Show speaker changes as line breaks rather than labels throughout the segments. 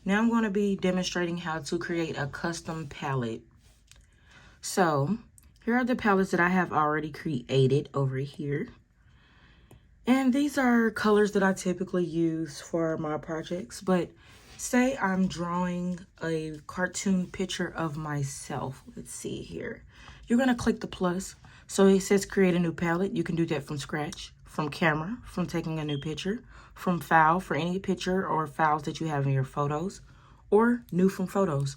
Now I'm going to be demonstrating how to create a custom palette. So here are the palettes that I have already created over here. And these are colors that I typically use for my projects. But say I'm drawing a cartoon picture of myself. Let's see here. You're going to click the plus. So it says create a new palette. You can do that from scratch, from camera, from taking a new picture, from file for any picture or files that you have in your photos, or new from photos.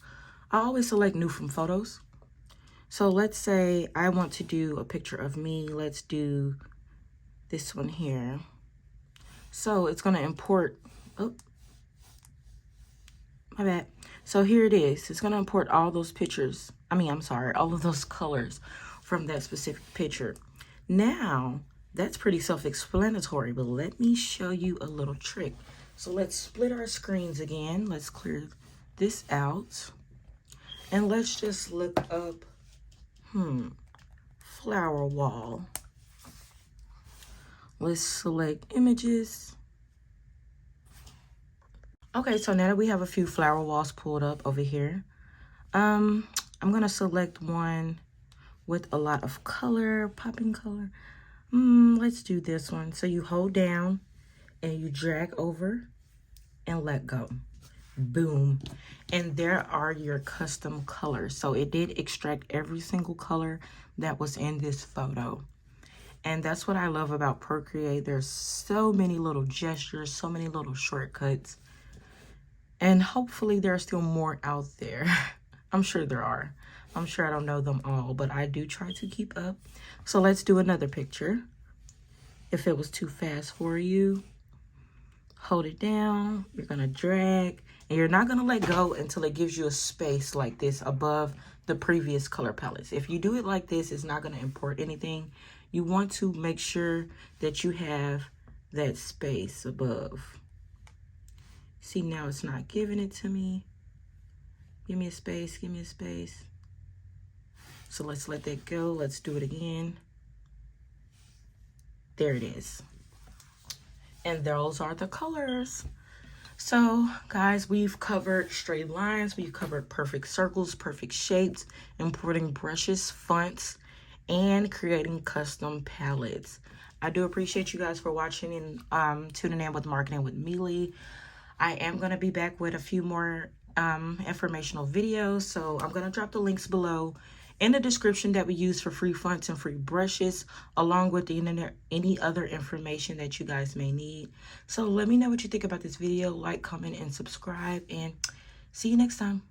I always select new from photos. So let's say I want to do a picture of me. Let's do this one here. So it's going to import, oh, my bad. So here it is. It's going to import all those pictures. All of those colors from that specific picture. Now, that's pretty self-explanatory, but let me show you a little trick. So let's split our screens again. Let's clear this out. And let's just look up, flower wall. Let's select images. Okay, so now that we have a few flower walls pulled up over here, I'm gonna select one with a lot of color, popping color. Let's do this one. So you hold down and you drag over and let go. Boom. And there are your custom colors. So it did extract every single color that was in this photo. And that's what I love about Procreate. There's so many little gestures, so many little shortcuts. And hopefully there are still more out there. I'm sure there are. I'm sure I don't know them all, but I do try to keep up. So let's do another picture. If it was too fast for you, hold it down. You're gonna drag, and you're not gonna let go until it gives you a space like this above the previous color palettes. If you do it like this, it's not gonna import anything. You want to make sure that you have that space above. See, now it's not giving it to me. Give me a space, give me a space. So let's let that go. Let's do it again. There it is. And those are the colors. So guys, we've covered straight lines. We've covered perfect circles, perfect shapes, importing brushes, fonts, and creating custom palettes. I do appreciate you guys for watching and tuning in with Marketing with Meili. I am going to be back with a few more informational videos. So I'm going to drop the links below in the description that we use for free fonts and free brushes, along with any other information that you guys may need. So let me know what you think about this video. Like, comment, and subscribe, and see you next time.